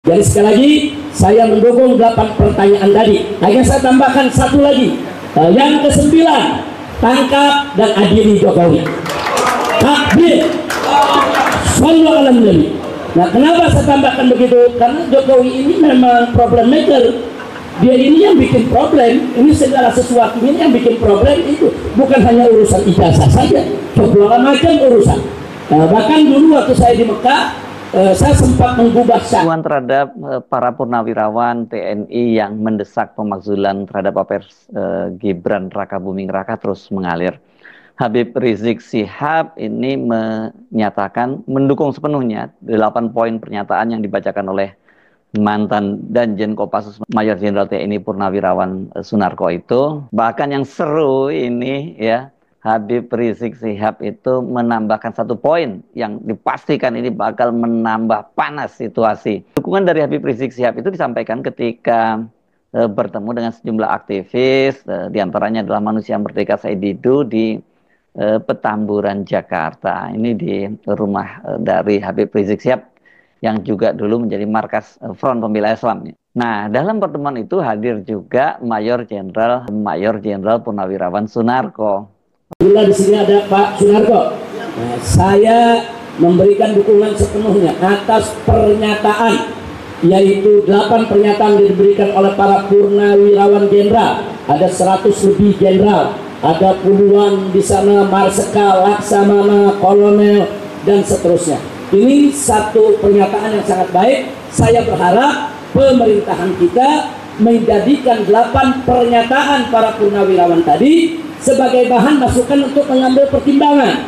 Jadi sekali lagi saya mendukung 8 pertanyaan tadi. Hanya saya tambahkan satu lagi. Yang ke-9, tangkap dan adili Jokowi. Takbir. Sallu ala nabi. Nah, kenapa saya tambahkan begitu? Karena Jokowi ini memang problem maker. Dia ini yang bikin problem. Ini segala sesuatu ini yang bikin problem itu. Bukan hanya urusan ijazah saja, segala macam urusan. Bahkan dulu waktu saya di Mekah, saya sempat menggubah syarat terhadap para purnawirawan TNI yang mendesak pemakzulan terhadap Wapres Gibran Raka Buming Raka terus mengalir. Habib Rizik Syihab ini menyatakan mendukung sepenuhnya 8 poin pernyataan yang dibacakan oleh mantan Danjen Kopassus Mayor Jenderal TNI Purnawirawan Sunarko itu. Bahkan yang seru ini ya, Habib Rizik Syihab itu menambahkan 1 poin yang dipastikan ini bakal menambah panas situasi. Dukungan dari Habib Rizik Syihab itu disampaikan ketika bertemu dengan sejumlah aktivis, diantaranya adalah Manusia Merdeka Said Didu di Petamburan Jakarta. Ini di rumah dari Habib Rizik Syihab yang juga dulu menjadi markas Front Pembela Islam. Nah, dalam pertemuan itu hadir juga Mayor Jenderal Purnawirawan Sunarko. Alhamdulillah di sini ada Pak Sunarko. Nah, saya memberikan dukungan sepenuhnya atas pernyataan, yaitu 8 pernyataan yang diberikan oleh para purnawirawan jenderal. Ada 100 lebih jenderal, ada puluhan di sana marsikal, laksamana, kolonel, dan seterusnya. Ini satu pernyataan yang sangat baik. Saya berharap pemerintahan kita menjadikan 8 pernyataan para purnawirawan tadi sebagai bahan masukan untuk mengambil pertimbangan.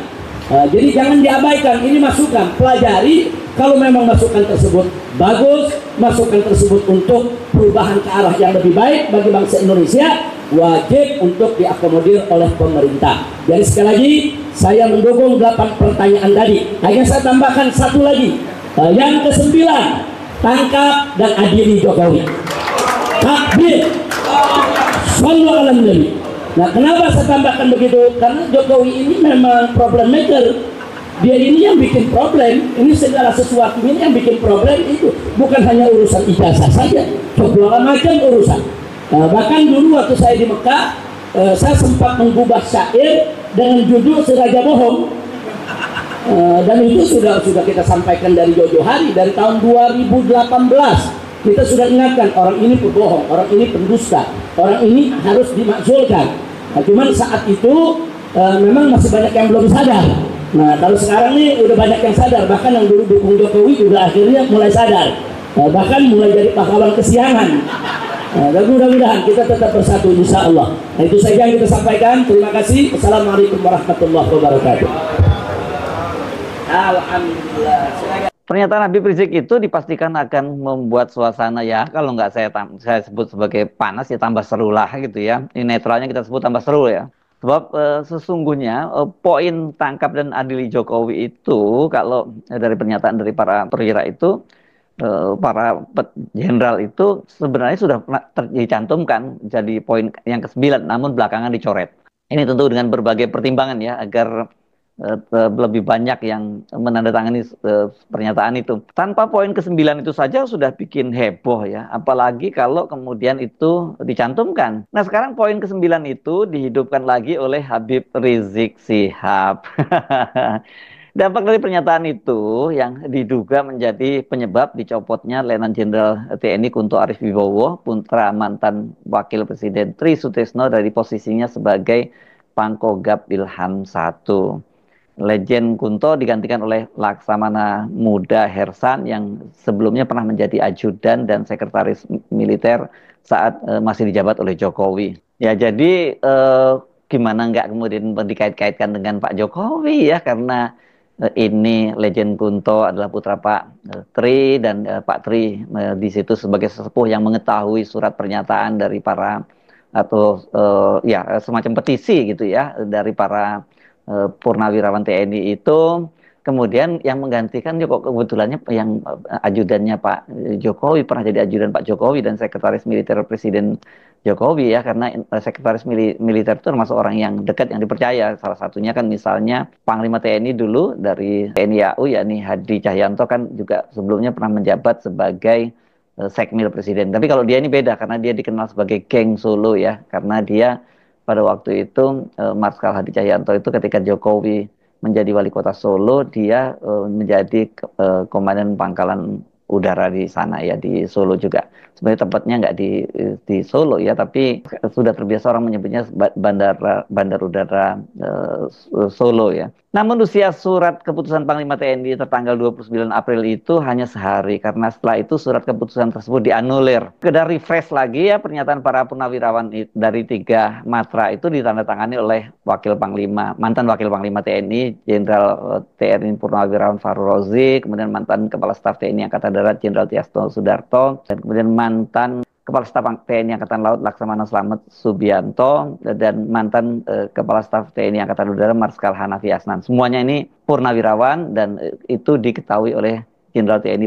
Jadi jangan diabaikan, ini masukan, pelajari. Kalau memang masukan tersebut bagus, masukan tersebut untuk perubahan ke arah yang lebih baik bagi bangsa Indonesia, wajib untuk diakomodir oleh pemerintah. Jadi sekali lagi saya mendukung 8 pertanyaan tadi. Hanya saya tambahkan satu lagi. Yang ke-9, tangkap dan adili Jokowi. Takbir. Sallu ala nabi. Nah, kenapa saya tambahkan begitu? Karena Jokowi ini memang problem maker. Dia ini yang bikin problem. Ini segala sesuatu ini yang bikin problem itu. Bukan hanya urusan ijazah saja, segala macam urusan. Bahkan dulu waktu saya di Mekah, saya sempat menggubah syair dengan judul Seraja Bohong. Dan itu sudah kita sampaikan dari jauh-jauh hari, dari tahun 2018. Kita sudah ingatkan, orang ini pembohong, orang ini pendusta, orang ini harus dimakzulkan. Nah, cuman saat itu memang masih banyak yang belum sadar. Nah, kalau sekarang nih udah banyak yang sadar, bahkan yang dulu dukung Jokowi udah akhirnya mulai sadar, bahkan mulai jadi pahlawan kesiangan. Dan mudah-mudahan kita tetap bersatu insya Allah. Nah, itu saja yang kita sampaikan. Terima kasih. Assalamualaikum warahmatullahi wabarakatuh. Alhamdulillah. Pernyataan Habib Rizik itu dipastikan akan membuat suasana, ya kalau nggak saya sebut sebagai panas, ya tambah seru lah gitu ya. Ini netralnya kita sebut tambah seru ya. Sebab sesungguhnya poin tangkap dan adili Jokowi itu, kalau dari pernyataan dari para perwira itu, para jenderal itu sebenarnya sudah dicantumkan jadi poin yang ke-9, namun belakangan dicoret. Ini tentu dengan berbagai pertimbangan ya, agar lebih banyak yang menandatangani pernyataan itu. Tanpa poin ke-9 itu saja sudah bikin heboh ya, apalagi kalau kemudian itu dicantumkan. Nah, sekarang poin ke-9 itu dihidupkan lagi oleh Habib Rizik Syihab. Dampak dari pernyataan itu yang diduga menjadi penyebab dicopotnya Letnan Jenderal TNI Kunto Arif Wibowo, putra mantan Wakil Presiden Tri Sutrisno, dari posisinya sebagai Pangkogap Ilham I. Legend Kunto digantikan oleh Laksamana Muda Hersan yang sebelumnya pernah menjadi ajudan dan sekretaris militer saat masih dijabat oleh Jokowi. Ya, jadi gimana nggak kemudian dikait-kaitkan dengan Pak Jokowi ya, karena ini Legend Kunto adalah putra Pak Tri, dan Pak Tri di situ sebagai sesepuh yang mengetahui surat pernyataan dari para, atau ya semacam petisi gitu ya, dari para purnawirawan TNI itu. Kemudian yang menggantikan kok kebetulannya yang ajudannya Pak Jokowi, pernah jadi ajudan Pak Jokowi dan sekretaris militer Presiden Jokowi ya, karena sekretaris militer itu termasuk orang yang dekat, yang dipercaya. Salah satunya kan misalnya Panglima TNI dulu dari TNI AU, yakni Hadi Cahyanto, kan juga sebelumnya pernah menjabat sebagai sekmil presiden. Tapi kalau dia ini beda karena dia dikenal sebagai geng Solo ya, karena dia pada waktu itu Marskal Hadi Cahyanto itu ketika Jokowi menjadi wali kota Solo, dia menjadi komandan pangkalan udara di sana ya, di Solo juga. Sebenarnya tempatnya nggak di Solo ya, tapi sudah terbiasa orang menyebutnya bandar udara Solo ya. Namun usia surat keputusan Panglima TNI tertanggal 29 April itu hanya sehari, karena setelah itu surat keputusan tersebut dianulir. Sekedar refresh lagi ya, pernyataan para purnawirawan dari 3 matra itu ditandatangani oleh mantan Wakil Panglima TNI, Jenderal TNI Purnawirawan Fahru Rozi, kemudian mantan Kepala Staf TNI Angkatan Darat Jenderal Tiasto Sudarto, dan kemudian mantan Kepala Staf TNI Angkatan Laut Laksamana Slamet Subianto, dan mantan Kepala Staf TNI Angkatan Udara Marskal Hanafi Asnan. Semuanya ini purnawirawan dan itu diketahui oleh Jenderal TNI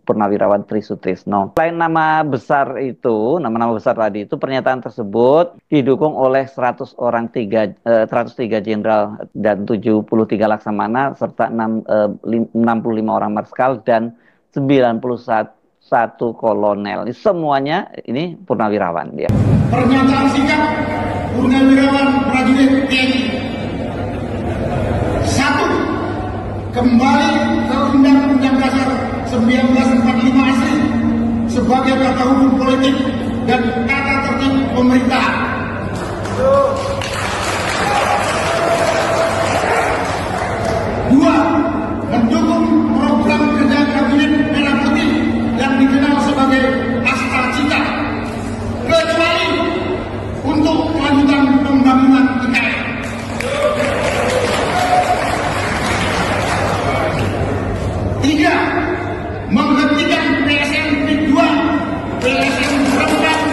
Purnawirawan Tri Sutrisno. Selain nama besar itu, nama-nama besar tadi itu, pernyataan tersebut didukung oleh 103 jenderal dan 73 laksamana serta 65 orang marskal dan 91 kolonel. Semuanya ini purnawirawan dia. Pernyataan sikap purnawirawan prajurit TNI. 1. Kembali ke Undang-Undang Dasar 1945 asli sebagai tata hukum politik dan tata tertib pemerintahan. 2. Mendukung program kerja Kabinet Merah Putih yang dikenal sebagai Asta Cita, kecuali untuk kelanjutan pembangunan IKN. 3. Menghentikan PSN PIK 2, PSN Rembang,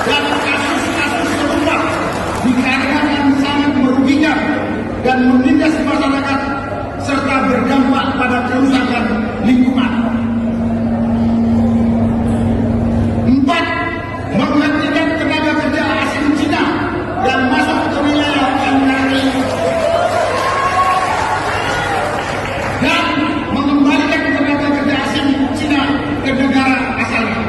dan kasus-kasus serupa dikarenakan sangat merugikan dan menindas masyarakat serta berdampak pada kerusakan lingkungan. 4. Menghentikan tenaga kerja asing Cina yang masuk ke wilayah NKRI dan mengembalikan tenaga kerja asing Cina ke negara asalnya.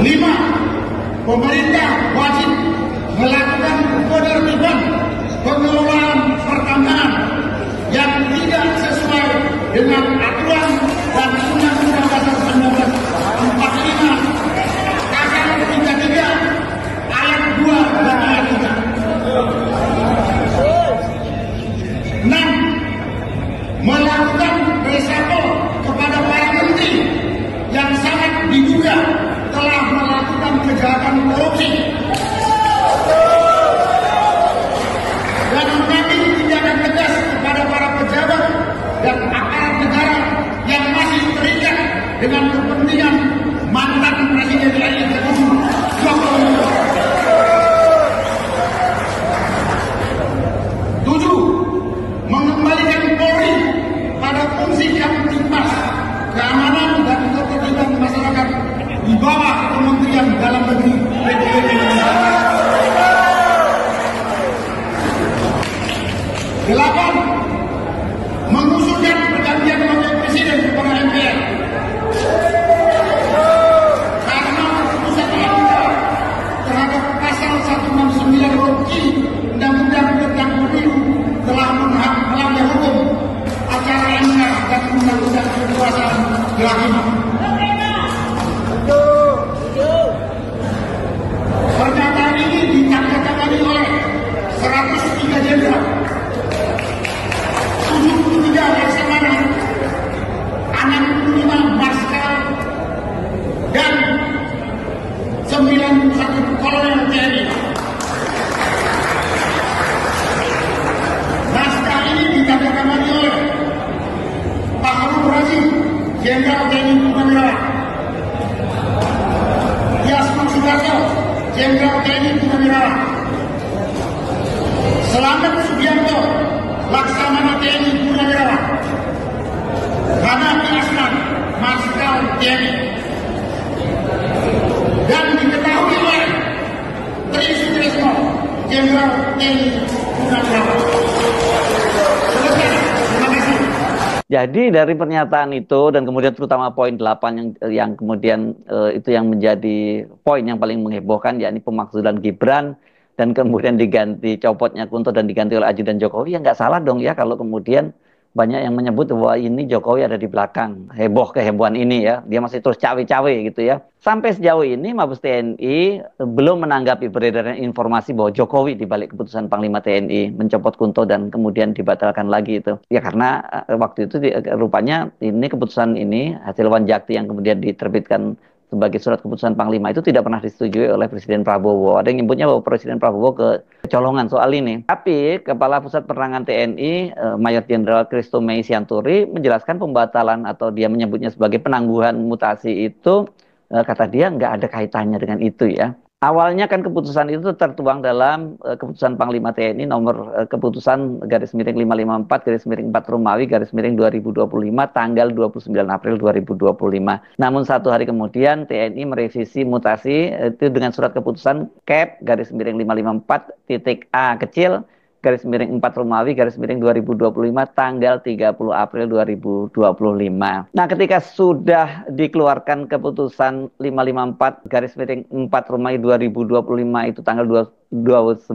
5. Pemerintah wajib melakukan penertiban pengelolaan pertambangan yang tidak sesuai dengan aturan dan Undang-Undang Dasar 1945 Pasal 33 ayat 2 dan ayat 3. 6. Melakukan reshuffle kepada para menteri yang sangat diduga telah melakukan kejahatan korupsi dan mengambil tindakan tegas kepada para pejabat dan aparat negara yang masih terikat dengan kepentingan mantan Presiden RI ke-7 Joko Widodo. 7. Mengembalikan Polri pada fungsi Kamtibmas, keamanan dan ketertiban masyarakat di bawah Kementerian Dalam Negeri Republik Indonesia. 8. Mengusulkan pergantian wakil presiden kepada MPR karena keputusan MK terhadap pasal 169 huruf I Undang-Undang tentang Pemilu telah melanggar hukum acara MK dan Undang-Undang Kekuasaan Kehakiman. Pernyataan ini ditandatangani oleh 103 jenderal, 73 laksamana, 65 marskal, dan 91 kolonel TNI. Naskah ini ditandatangani oleh Fahru Rozi, Jenderal TNI Purnawirawan, Tiasto Sudarto, Jenderal TNI Purnawirawan, Slamet Subianto, Laksamana TNI Purnawirawan, Hanafi Asnan, Marskal TNI, dan diketahui oleh Tri Sutrisno, Jenderal TNI Purnawirawan. Selesai. Jadi dari pernyataan itu dan kemudian terutama poin 8 yang kemudian itu yang menjadi poin yang paling menghebohkan, yakni pemakzulan Gibran dan kemudian diganti copotnya Kunto dan diganti oleh ajudan Jokowi, ya nggak salah dong ya kalau kemudian banyak yang menyebut bahwa ini Jokowi ada di belakang heboh kehebohan ini ya, dia masih terus cawe-cawe gitu ya. Sampai sejauh ini Mabes TNI belum menanggapi beredaran informasi bahwa Jokowi di balik keputusan Panglima TNI mencopot Kunto dan kemudian dibatalkan lagi itu. Ya karena waktu itu rupanya ini keputusan ini hasil Wanjakti yang kemudian diterbitkan sebagai surat keputusan Panglima itu tidak pernah disetujui oleh Presiden Prabowo. Ada yang nyebutnya bahwa Presiden Prabowo kecolongan soal ini. Tapi Kepala Pusat Penerangan TNI Mayor Jenderal Christo Mei Sianturi menjelaskan pembatalan atau dia menyebutnya sebagai penangguhan mutasi itu kata dia nggak ada kaitannya dengan itu ya. Awalnya kan keputusan itu tertuang dalam keputusan Panglima TNI nomor keputusan garis miring 554 garis miring 4 Romawi garis miring 2025 tanggal 29 April 2025. Namun satu hari kemudian TNI merevisi mutasi itu dengan surat keputusan Cap garis miring 554 titik A kecil garis miring 4 Romawi garis miring 2025 tanggal 30 April 2025. Nah, ketika sudah dikeluarkan keputusan 554 garis miring 4 Romawi 2025 itu tanggal 29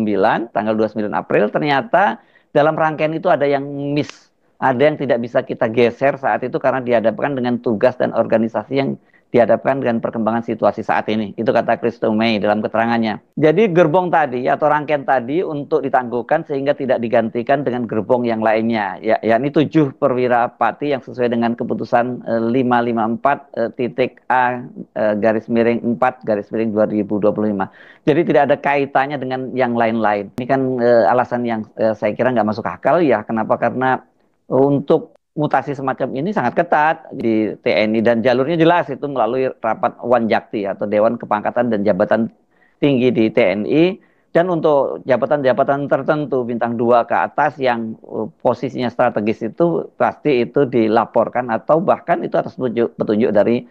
April, ternyata dalam rangkaian itu ada yang miss, ada yang tidak bisa kita geser saat itu karena dihadapkan dengan tugas dan organisasi yang dihadapkan dengan perkembangan situasi saat ini. Itu kata Christo Mei dalam keterangannya. Jadi gerbong tadi atau rangkaian tadi untuk ditangguhkan sehingga tidak digantikan dengan gerbong yang lainnya. Yakni 7 perwira pati yang sesuai dengan keputusan 554 titik A garis miring 4 garis miring 2025. Jadi tidak ada kaitannya dengan yang lain-lain. Ini kan alasan yang saya kira nggak masuk akal ya. Kenapa? Karena untuk mutasi semacam ini sangat ketat di TNI dan jalurnya jelas itu melalui rapat Wanjakti atau Dewan Kepangkatan dan Jabatan Tinggi di TNI, dan untuk jabatan-jabatan tertentu bintang 2 ke atas yang posisinya strategis itu pasti itu dilaporkan atau bahkan itu atas petunjuk dari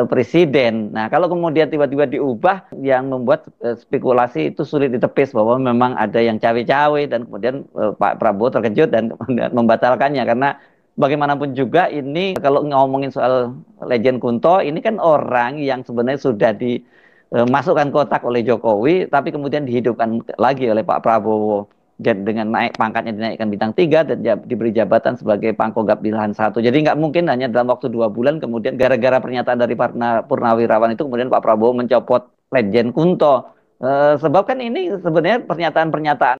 presiden. Nah, kalau kemudian tiba-tiba diubah yang membuat spekulasi itu sulit ditepis bahwa memang ada yang cawe-cawe dan kemudian Pak Prabowo terkejut dan membatalkannya karena bagaimanapun juga ini kalau ngomongin soal Legend Kunto ini kan orang yang sebenarnya sudah dimasukkan kotak oleh Jokowi tapi kemudian dihidupkan lagi oleh Pak Prabowo dengan naik pangkatnya dinaikkan bintang 3 dan diberi jabatan sebagai Pangkogap Wilhan 1. Jadi nggak mungkin hanya dalam waktu 2 bulan kemudian gara-gara pernyataan dari Purnawirawan itu kemudian Pak Prabowo mencopot Legend Kunto. Sebab kan ini sebenarnya pernyataan-pernyataan